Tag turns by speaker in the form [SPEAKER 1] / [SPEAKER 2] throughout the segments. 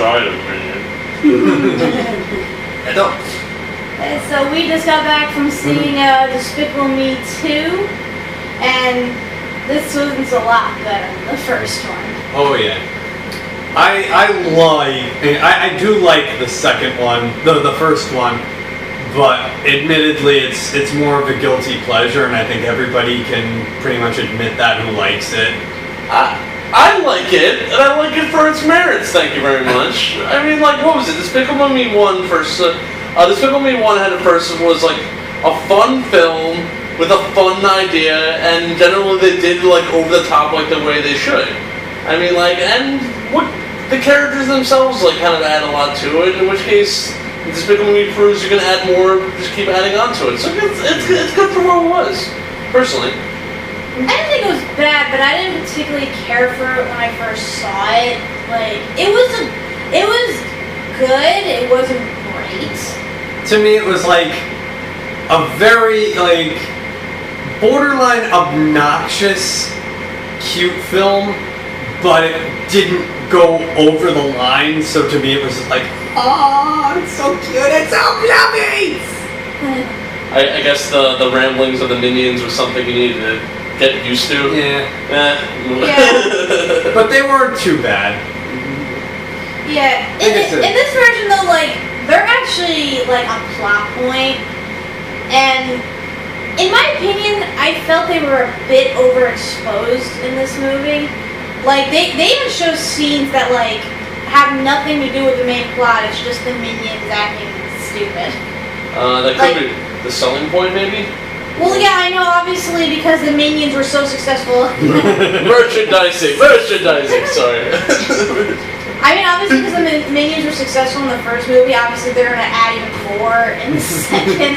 [SPEAKER 1] I have an opinion.
[SPEAKER 2] I don't.
[SPEAKER 3] And so we just got back from seeing Despicable Me 2, and this one's a lot better than the first one.
[SPEAKER 2] Oh yeah. I do like the second one, the first one, but admittedly it's more of a guilty pleasure, and I think everybody can pretty much admit that who likes it.
[SPEAKER 1] I like it, and I like it for its merits, thank you very much. I mean, like, what was it? Despicable Me 1 first, Despicable Me 1 had a person was like a fun film with a fun idea, and generally they did like over the top like the way they should. I mean, like, and what the characters themselves like kind of add a lot to it. In which case, Despicable Me proves you can add more, just keep adding on to it. So it's good for what it was, personally.
[SPEAKER 3] I didn't think it was bad, but I didn't particularly care for it when I first saw it. Like, it was good. It wasn't great.
[SPEAKER 2] To me, it was like a very like borderline obnoxious, cute film, but it didn't go over the line. So to me, it was just like, oh, it's so cute, it's so fluffy.
[SPEAKER 1] I guess the ramblings of the Minions was something you needed to get used to.
[SPEAKER 2] Yeah.
[SPEAKER 3] Yeah.
[SPEAKER 2] But they weren't too bad.
[SPEAKER 3] Yeah. In this version, though, like, they're actually like a plot point, and in my opinion, I felt they were a bit overexposed in this movie. Like, they even show scenes that like have nothing to do with the main plot. It's just the Minions acting stupid.
[SPEAKER 1] That could be the selling point, maybe.
[SPEAKER 3] Well, yeah, I know, obviously, because the Minions were so successful.
[SPEAKER 1] Merchandising, sorry.
[SPEAKER 3] I mean, obviously, because the Minions were successful in the first movie, obviously they're going to add even more in the second.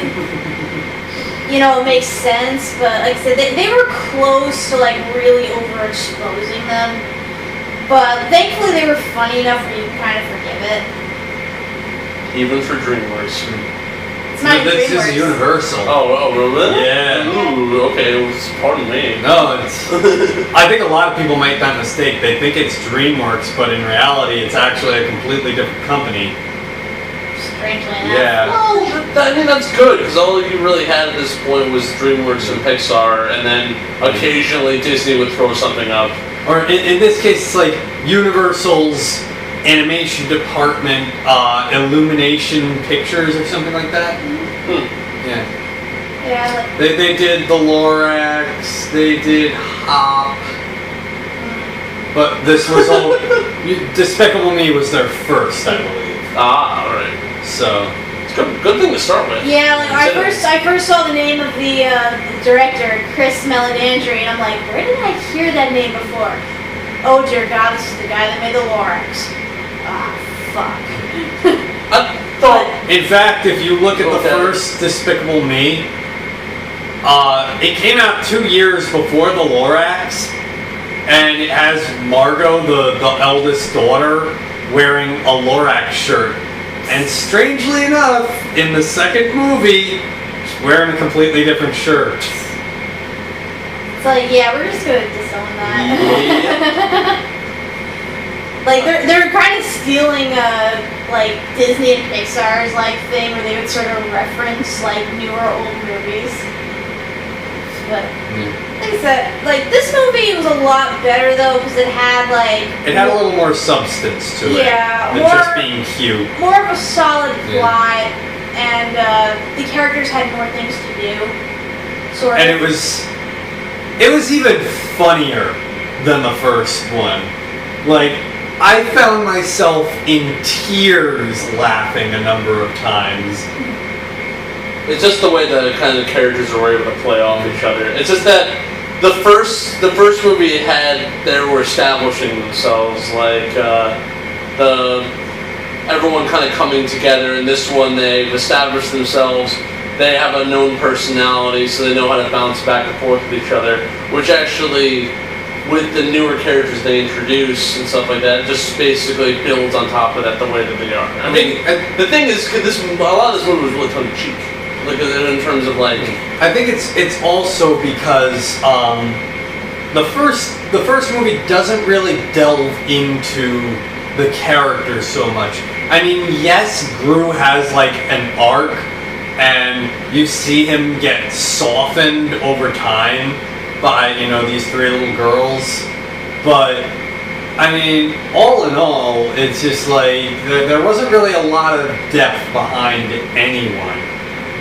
[SPEAKER 3] You know, it makes sense, but like I said, they were close to, like, really overexposing them. But thankfully, they were funny enough where you can kind of forgive it.
[SPEAKER 1] Even for DreamWorks.
[SPEAKER 2] This is Universal.
[SPEAKER 1] Oh, really?
[SPEAKER 2] Yeah.
[SPEAKER 1] Ooh, okay. Pardon me.
[SPEAKER 2] No, it's. I think a lot of people make that mistake. They think it's DreamWorks, but in reality, it's actually a completely different company.
[SPEAKER 3] Strangely enough.
[SPEAKER 2] Yeah.
[SPEAKER 1] Well, I mean, that's good, because all you really had at this point was DreamWorks and Pixar, and then occasionally Disney would throw something up.
[SPEAKER 2] Or in this case, it's like Universal's animation department, Illumination Pictures or something like that. Yeah.
[SPEAKER 3] Yeah, like...
[SPEAKER 2] They did the Lorax, they did Hop, but this was all... Despicable Me was their first, I believe.
[SPEAKER 1] Ah, alright.
[SPEAKER 2] So...
[SPEAKER 1] It's a good thing to start with.
[SPEAKER 3] Yeah, like I first saw the name of the director, Chris Meledandri, and I'm like, where did I hear that name before? Oh dear God, this is the guy that made the Lorax. Ah, fuck.
[SPEAKER 2] In fact, if you look at the first Despicable Me, it came out 2 years before the Lorax, and it has Margot, the eldest daughter, wearing a Lorax shirt. And strangely enough, in the second movie, she's wearing a completely different shirt.
[SPEAKER 3] It's like, yeah, we're just gonna disown that. Like, they're kind of stealing, like, Disney and Pixar's, like, thing where they would sort of reference, like, newer old movies. But, like I said, like, this movie was a lot better, though, because it had, like...
[SPEAKER 2] It had a little more substance to it than just being cute. More
[SPEAKER 3] of a solid plot, and the characters had more things to do, sort of.
[SPEAKER 2] And it was even funnier than the first one. Like, I found myself in tears laughing a number of times.
[SPEAKER 1] It's just the way the kind of characters were able to play off each other. It's just that the first movie they were establishing themselves, like everyone kind of coming together. In this one, they've established themselves. They have a known personality, so they know how to bounce back and forth with each other. Which actually, with the newer characters they introduce and stuff like that, it just basically builds on top of that the way that they are. I mean, the thing is, a lot of this movie was really tongue in cheek. Like in terms of like,
[SPEAKER 2] I think it's also because the first movie doesn't really delve into the character so much. I mean, yes, Gru has like an arc, and you see him get softened over time by, you know, these three little girls. But, I mean, all in all, it's just like, there wasn't really a lot of depth behind anyone.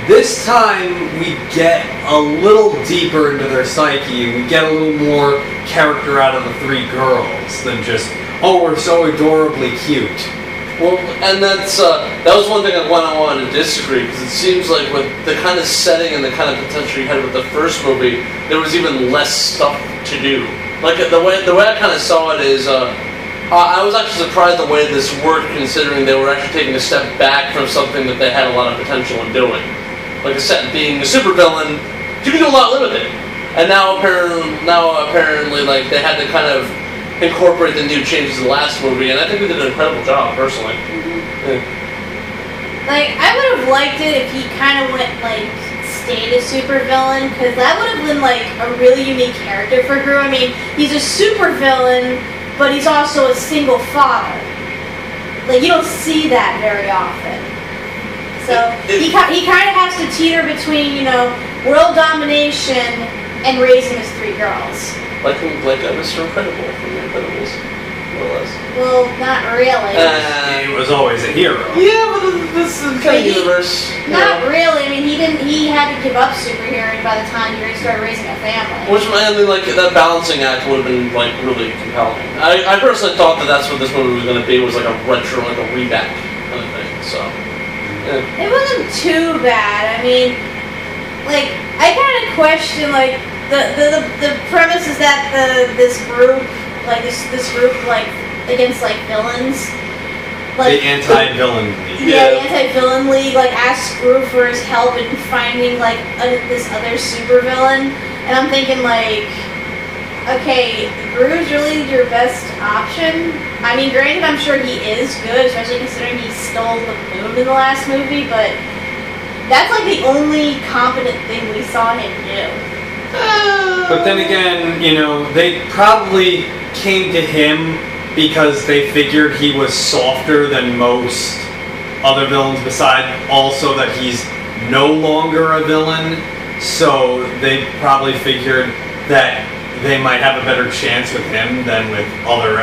[SPEAKER 2] This time, we get a little deeper into their psyche. We get a little more character out of the three girls than just, oh, we're so adorably cute.
[SPEAKER 1] Well, and that was one thing I wanted to disagree, because it seems like with the kind of setting and the kind of potential you had with the first movie, there was even less stuff to do. Like the way I kind of saw it is, I was actually surprised the way this worked, considering they were actually taking a step back from something that they had a lot of potential in doing. Like I said, being a supervillain, you can do a lot with it. And now apparently, like they had to kind of incorporate the new changes in the last movie, and I think they did an incredible job, personally. Yeah.
[SPEAKER 3] Like, I would have liked it if he kind of went, like, stayed a supervillain, because that would have been, like, a really unique character for Gru. I mean, he's a supervillain, but he's also a single father. Like, you don't see that very often. So, he kind of has to teeter between, you know, world domination and raising his three girls.
[SPEAKER 1] Like Mr. Incredible from The Incredibles, more or less.
[SPEAKER 3] Well, not really.
[SPEAKER 2] He was always a hero.
[SPEAKER 1] Yeah, but this is kind of universe.
[SPEAKER 3] Not really. I mean, he had to give up superheroing by the time he started raising a family.
[SPEAKER 1] Which, I mean, like, that balancing act would have been, like, really compelling. I personally thought that that's what this movie was going to be, was like a retro, like a reback kind of thing, so. Yeah.
[SPEAKER 3] It wasn't too bad. I mean, like, I kind of question, like, the premise is that this group like against like villains, like
[SPEAKER 2] the anti-villain league.
[SPEAKER 3] Yeah, the anti-villain league like asks Gru for his help in finding like this other supervillain, and I'm thinking like, okay, Gru's really your best option. I mean, granted, I'm sure he is good, especially considering he stole the moon in the last movie, but that's like the only competent thing we saw him do.
[SPEAKER 2] But then again, you know, they probably came to him because they figured he was softer than most other villains, besides also that he's no longer a villain. So they probably figured that they might have a better chance with him than with other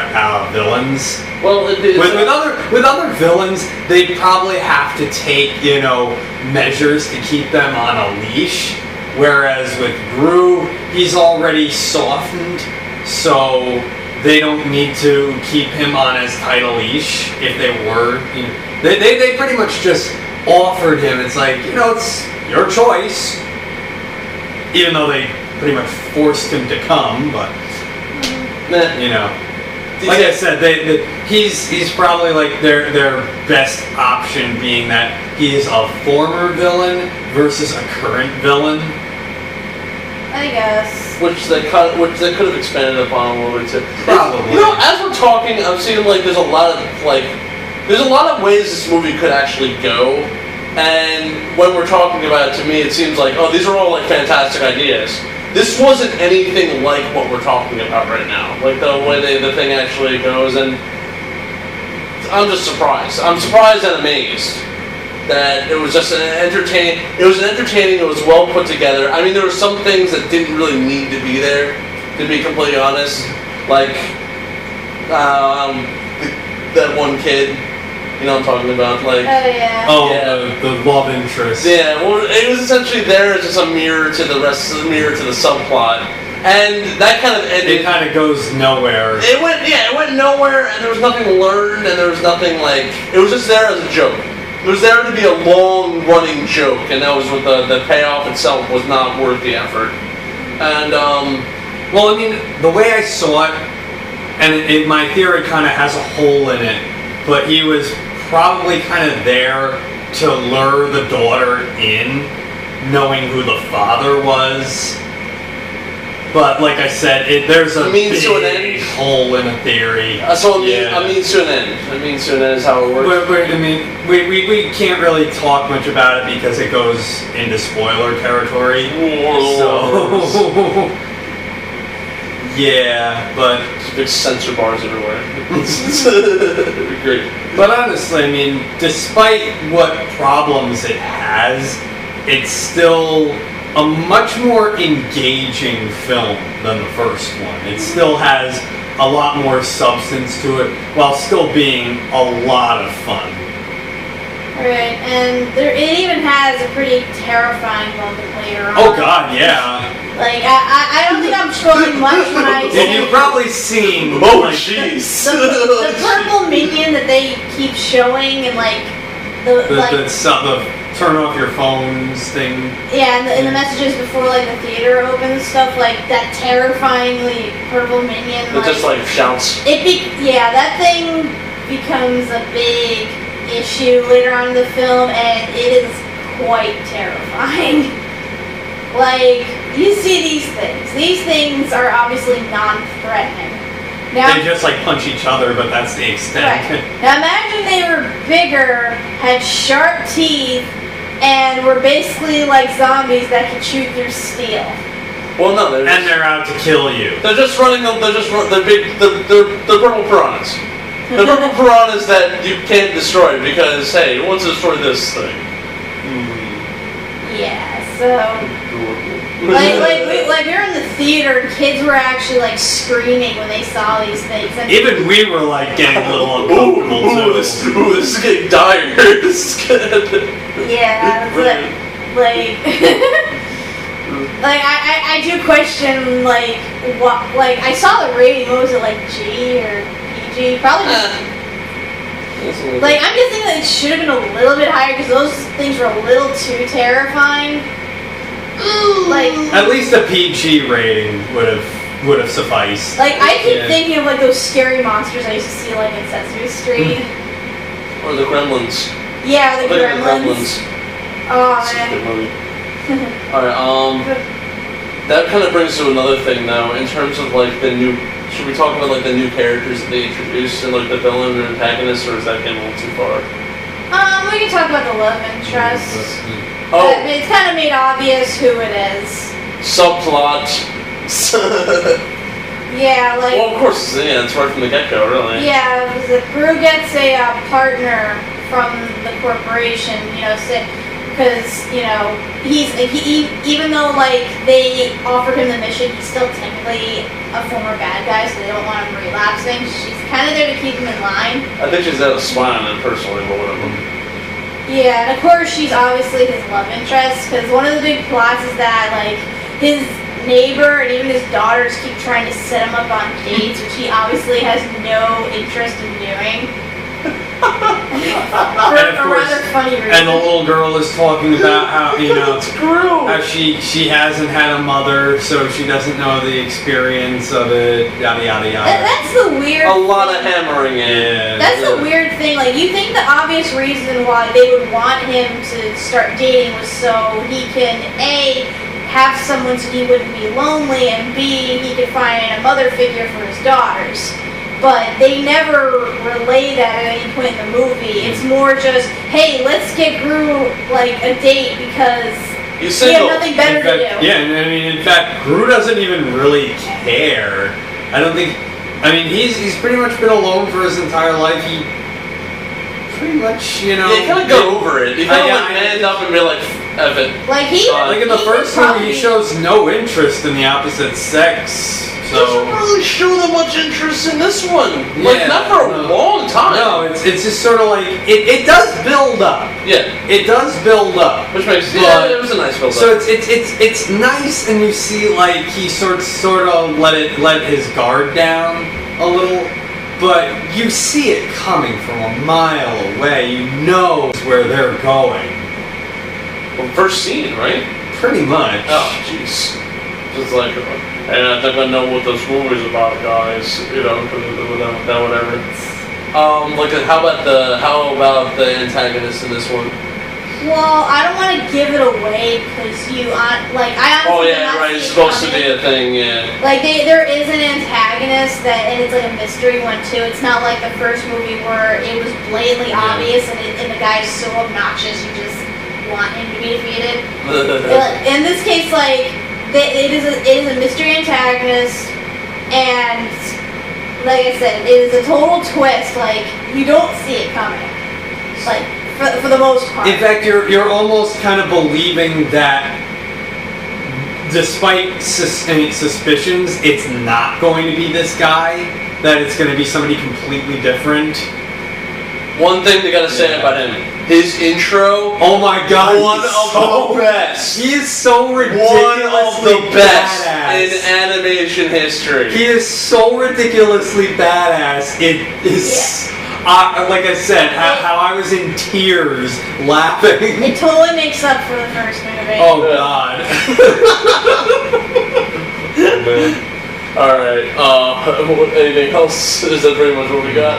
[SPEAKER 2] villains.
[SPEAKER 1] Well,
[SPEAKER 2] with other villains, they probably have to take, you know, measures to keep them on a leash. Whereas with Gru, he's already softened, so they don't need to keep him on as tight a leash if they were. You know, they pretty much just offered him. It's like, you know, it's your choice. Even though they pretty much forced him to come, but you know, like I said, he's probably like their best option, being that he is a former villain versus a current villain.
[SPEAKER 3] I guess.
[SPEAKER 1] Which they could have expanded upon a little bit too.
[SPEAKER 2] Probably.
[SPEAKER 1] You know, as we're talking, I'm seeing like there's a lot of ways this movie could actually go, and when we're talking about it, to me, it seems like, oh, these are all like fantastic ideas. This wasn't anything like what we're talking about right now. Like the way the thing actually goes, and I'm just surprised. I'm surprised and amazed that it was just entertaining. It was well put together. I mean, there were some things that didn't really need to be there, to be completely honest. Like, that one kid, you know what I'm talking about? Like,
[SPEAKER 3] oh yeah.
[SPEAKER 2] Oh, yeah. The love interest.
[SPEAKER 1] Yeah, well, it was essentially there as just a mirror to the rest of the subplot. And that kind of ended.
[SPEAKER 2] It kind of goes nowhere.
[SPEAKER 1] It went nowhere, and there was nothing learned, and there was nothing like. It was just there as a joke. It was there to be a long-running joke, and that was what the payoff itself was not worth the effort. And
[SPEAKER 2] well, I mean, the way I saw it, and my theory kind of has a hole in it, but he was probably kind of there to lure the daughter in, knowing who the father was. But like I said, there's a big hole in a theory.
[SPEAKER 1] So a means to an end. A means to an end is how it works.
[SPEAKER 2] I mean, we can't really talk much about it because it goes into spoiler territory. So, yeah, but
[SPEAKER 1] big sensor bars everywhere. It'd be great.
[SPEAKER 2] But honestly, I mean, despite what problems it has, it's still a much more engaging film than the first one. It still has a lot more substance to it, while still being a lot of fun.
[SPEAKER 3] Right, and it even has a pretty terrifying moment later on.
[SPEAKER 2] Oh God, yeah.
[SPEAKER 3] Like, I don't think I'm trolling much when I say...
[SPEAKER 2] You've probably seen...
[SPEAKER 1] Oh, jeez.
[SPEAKER 3] The purple minion that they keep showing and, like...
[SPEAKER 2] The turn off your phones thing.
[SPEAKER 3] Yeah, and the messages before, like, the theater opens stuff, like, that terrifyingly purple minion,
[SPEAKER 1] It just, like, shouts.
[SPEAKER 3] Yeah, that thing becomes a big issue later on in the film, and it is quite terrifying. Like, you see these things. These things are obviously non-threatening. Now,
[SPEAKER 2] they just like punch each other, but that's the extent.
[SPEAKER 3] Right. Now imagine they were bigger, had sharp teeth, and were basically like zombies that could chew through steel.
[SPEAKER 1] Well, no,
[SPEAKER 2] they're out to kill you.
[SPEAKER 1] They're just running. They're big. They're purple piranhas. They're purple piranhas that you can't destroy because hey, who wants to destroy this thing?
[SPEAKER 3] Yeah. So. Like we were in the theater and kids were actually like screaming when they saw these things. And
[SPEAKER 2] even we were like getting a little uncomfortable too.
[SPEAKER 1] This is getting dire. This is good.
[SPEAKER 3] Yeah, like I do question like what I saw the rating. What was it, like G or PG? Probably just like I'm guessing that it should have been a little bit higher because those things were a little too terrifying. Like
[SPEAKER 2] at least a PG rating would have sufficed.
[SPEAKER 3] Like I keep thinking of like those scary monsters I used to see like in Sesame Street.
[SPEAKER 1] Or the Gremlins.
[SPEAKER 3] Yeah, the Gremlins. Oh man.
[SPEAKER 1] Alright, that kind of brings to another thing though, in terms of like the new. Should we talk about like the new characters that they introduced and like the villain or antagonist, or is that getting a little too far?
[SPEAKER 3] We can talk about the love interest.
[SPEAKER 1] Oh.
[SPEAKER 3] It's kind of made obvious who it is.
[SPEAKER 1] Subplot.
[SPEAKER 3] Yeah, like...
[SPEAKER 1] Well, of course, yeah, it's right from the get-go, really.
[SPEAKER 3] Yeah, because Gru gets a partner from the corporation, you know, because, you know, he even though, like, they offered him the mission, he's still technically a former bad guy, so they don't want him relapsing. She's kind of there to keep him in line.
[SPEAKER 1] I think she's out of spying on him personally, but whatever.
[SPEAKER 3] Yeah, and of course she's obviously his love interest, because one of the big plots is that, like, his neighbor and even his daughters keep trying to set him up on dates, which he obviously has no interest in doing. For a rather funny reason.
[SPEAKER 2] And the little girl is talking about how, you know, how she hasn't had a mother, so she doesn't know the experience of it, yada yada yada.
[SPEAKER 3] That's the weird
[SPEAKER 1] A lot of hammering in.
[SPEAKER 3] That's the weird thing. Like, you think the obvious reason why they would want him to start dating was so he can, A, have someone so he wouldn't be lonely, and B, he could find a mother figure for his daughters. But they never relay that at any point in the movie. It's more just, hey, let's get Gru, like, a date because we have nothing better to do.
[SPEAKER 2] Yeah, I mean, in fact, Gru doesn't even really care. I don't think... I mean, he's pretty much been alone for his entire life. He pretty much, you know...
[SPEAKER 1] Yeah, you kind of go over it. You kind of like man up and be like, F it.
[SPEAKER 3] Like,
[SPEAKER 2] like in the first movie, he shows no interest in the opposite sex. So
[SPEAKER 1] doesn't really show that much interest in this one. Like, not for a long time.
[SPEAKER 2] No, it's just sort of like it does build up.
[SPEAKER 1] Yeah,
[SPEAKER 2] it does build up,
[SPEAKER 1] which makes it was a nice build up.
[SPEAKER 2] So it's nice, and you see like he sort of let his guard down a little, but you see it coming from a mile away. You know where they're going.
[SPEAKER 1] Well, first scene, right?
[SPEAKER 2] Pretty much.
[SPEAKER 1] Oh, jeez. Just like. And I think I know what this movie's about, guys. You know, whatever. Like, how about the antagonist in this one?
[SPEAKER 3] Well, I don't want to give it away because I honestly.
[SPEAKER 1] Oh yeah, right. It's supposed to be a thing, yeah.
[SPEAKER 3] Like there is an antagonist and it's like a mystery one too. It's not like the first movie where it was blatantly obvious and the guy is so obnoxious you just want him to be defeated. In this case, like. It is a mystery antagonist, and like I said, it is a total twist. Like, you don't see it coming. Like, for the most part.
[SPEAKER 2] In fact, you're almost kind of believing that, despite any suspicions, it's not going to be this guy. That it's going to be somebody completely different.
[SPEAKER 1] One thing they gotta say about him, his intro.
[SPEAKER 2] Oh my god,
[SPEAKER 1] one of the best.
[SPEAKER 2] He is so ridiculously
[SPEAKER 1] One of the best
[SPEAKER 2] badass
[SPEAKER 1] in animation history.
[SPEAKER 2] He is so ridiculously badass. It is, like I said, how I was in tears laughing.
[SPEAKER 3] It totally makes up for the first movie.
[SPEAKER 2] Oh god.
[SPEAKER 1] Alright, anything else? Is that pretty much what we got?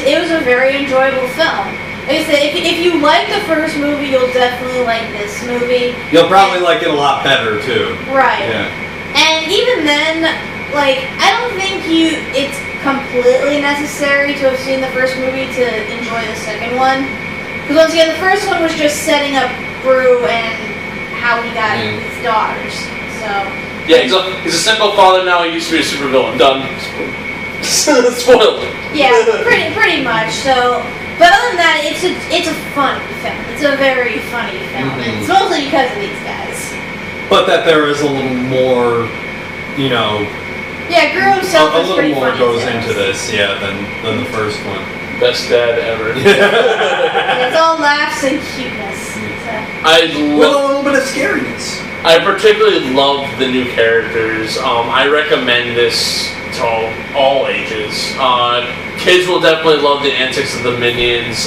[SPEAKER 3] It was a very enjoyable film. Like I said, if you like the first movie, you'll definitely like this movie.
[SPEAKER 2] You'll probably like it a lot better too.
[SPEAKER 3] Right.
[SPEAKER 2] Yeah.
[SPEAKER 3] And even then, like, I don't think it's completely necessary to have seen the first movie to enjoy the second one. Because once again, the first one was just setting up Brew and how he got his daughters. So.
[SPEAKER 1] Yeah, he's a single father now. He used to be a supervillain. Done. Spoiled.
[SPEAKER 3] Yeah, pretty much. So, but other than that, it's a funny film. It's a very funny film. It's mostly because of these guys.
[SPEAKER 2] But that there is a little more, you know.
[SPEAKER 3] Yeah, Gru himself is pretty funny.
[SPEAKER 2] A little more goes into this, than the first one.
[SPEAKER 1] Best dad ever.
[SPEAKER 3] It's all laughs and cuteness. So.
[SPEAKER 2] With a little bit of scariness.
[SPEAKER 1] I particularly love the new characters. I recommend this to all ages. Kids will definitely love the antics of the Minions.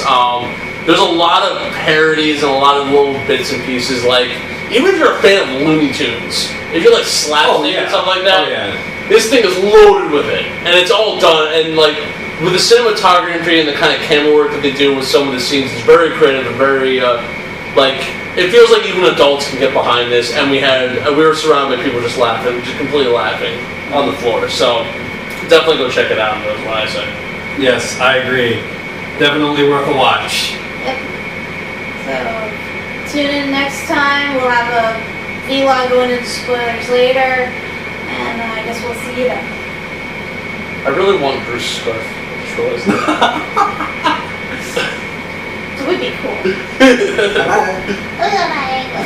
[SPEAKER 1] There's a lot of parodies and a lot of little bits and pieces. Like, even if you're a fan of Looney Tunes, if you're like slapstick and stuff like that, this thing is loaded with it, and it's all done. And like with the cinematography and the kind of camera work that they do with some of the scenes, it's very creative and very it feels like even adults can get behind this, and we were surrounded by people just laughing, just completely laughing on the floor. So definitely go check it out. That's what I say.
[SPEAKER 2] Yes, I agree. Definitely worth a watch.
[SPEAKER 3] Yep. So tune in next time. We'll have a vlog going into spoilers later, and I guess we'll see you then.
[SPEAKER 1] I really want Bruce Scarf.
[SPEAKER 3] It would be cool.
[SPEAKER 2] Bye.
[SPEAKER 3] Look at my